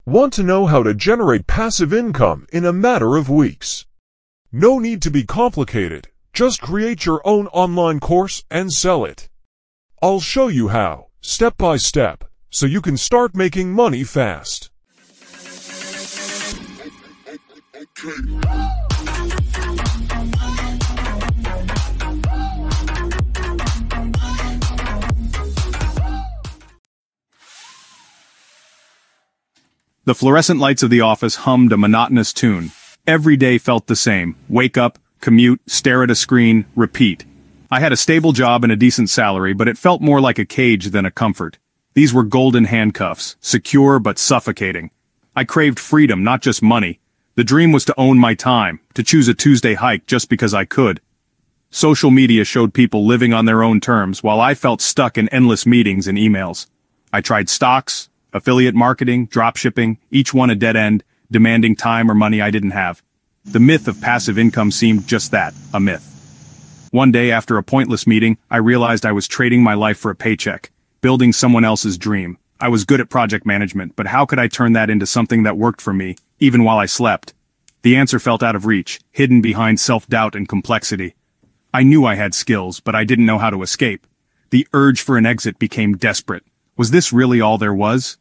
Want to know how to generate passive income in a matter of weeks? No need to be complicated. Just create your own online course and sell it. I'll show you how, step by step, so you can start making money fast. The fluorescent lights of the office hummed a monotonous tune. Every day felt the same. Wake up, commute, stare at a screen, repeat. I had a stable job and a decent salary, but it felt more like a cage than a comfort. These were golden handcuffs, secure but suffocating. I craved freedom, not just money. The dream was to own my time, to choose a Tuesday hike just because I could. Social media showed people living on their own terms, while I felt stuck in endless meetings and emails. I tried stocks, affiliate marketing, dropshipping, each one a dead end, demanding time or money I didn't have. The myth of passive income seemed just that, a myth. One day after a pointless meeting, I realized I was trading my life for a paycheck, building someone else's dream. I was good at project management, but how could I turn that into something that worked for me, even while I slept? The answer felt out of reach, hidden behind self-doubt and complexity. I knew I had skills, but I didn't know how to escape. The urge for an exit became desperate. Was this really all there was?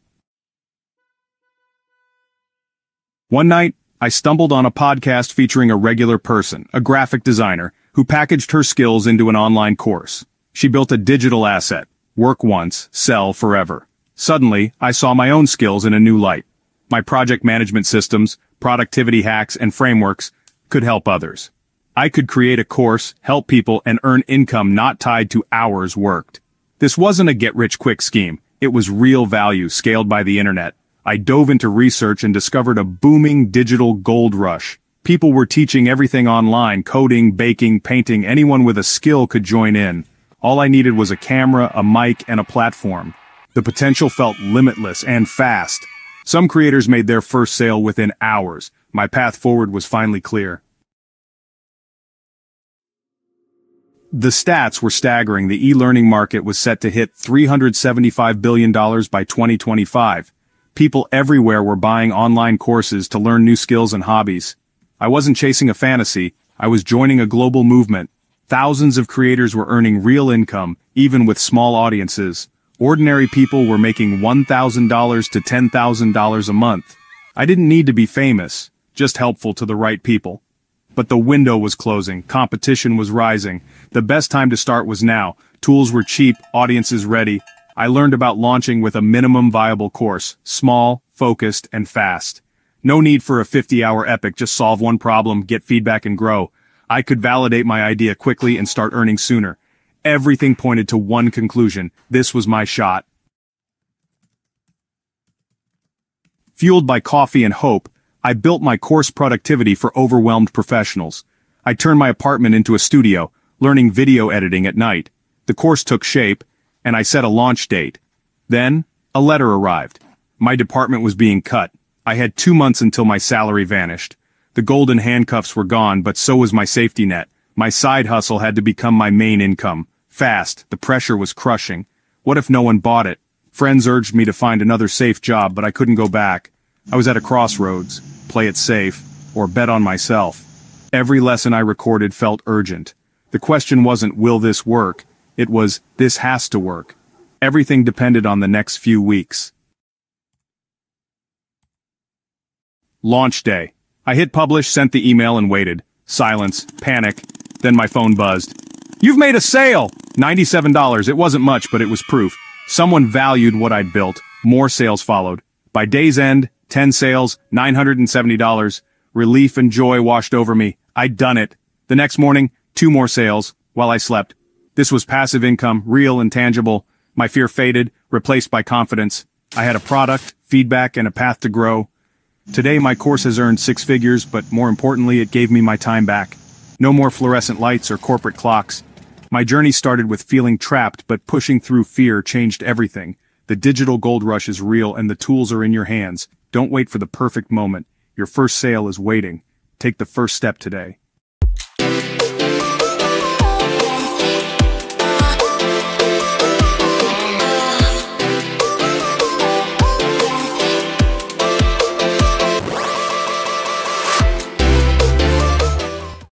One night, I stumbled on a podcast featuring a regular person, a graphic designer, who packaged her skills into an online course. She built a digital asset, work once, sell forever. Suddenly, I saw my own skills in a new light. My project management systems, productivity hacks, and frameworks could help others. I could create a course, help people, and earn income not tied to hours worked. This wasn't a get-rich-quick scheme. It was real value scaled by the internet. I dove into research and discovered a booming digital gold rush. People were teaching everything online, coding, baking, painting. Anyone with a skill could join in. All I needed was a camera, a mic, and a platform. The potential felt limitless and fast. Some creators made their first sale within hours. My path forward was finally clear. The stats were staggering. The e-learning market was set to hit $375 billion by 2025. People everywhere were buying online courses to learn new skills and hobbies. I wasn't chasing a fantasy, I was joining a global movement. Thousands of creators were earning real income, even with small audiences. Ordinary people were making $1,000 to $10,000 a month. I didn't need to be famous, just helpful to the right people. But the window was closing, competition was rising. The best time to start was now. Tools were cheap, audiences ready. I learned about launching with a minimum viable course, small, focused, and fast. No need for a 50-hour epic, just solve one problem, get feedback and grow. I could validate my idea quickly and start earning sooner. Everything pointed to one conclusion: this was my shot. Fueled by coffee and hope, I built my course Productivity for Overwhelmed Professionals. I turned my apartment into a studio, learning video editing at night. The course took shape, and I set a launch date. Then, a letter arrived. My department was being cut. I had 2 months until my salary vanished. The golden handcuffs were gone, but so was my safety net. My side hustle had to become my main income. Fast, the pressure was crushing. What if no one bought it? Friends urged me to find another safe job, but I couldn't go back. I was at a crossroads. Play it safe, or bet on myself. Every lesson I recorded felt urgent. The question wasn't, will this work? It was, this has to work. Everything depended on the next few weeks. Launch day. I hit publish, sent the email, and waited. Silence, panic. Then my phone buzzed. You've made a sale! $97. It wasn't much, but it was proof. Someone valued what I'd built. More sales followed. By day's end, 10 sales, $970. Relief and joy washed over me. I'd done it. The next morning, 2 more sales, while I slept. This was passive income, real and tangible. My fear faded, replaced by confidence. I had a product, feedback, and a path to grow. Today my course has earned 6 figures, but more importantly, it gave me my time back. No more fluorescent lights or corporate clocks. My journey started with feeling trapped, but pushing through fear changed everything. The digital gold rush is real, and the tools are in your hands. Don't wait for the perfect moment. Your first sale is waiting. Take the first step today.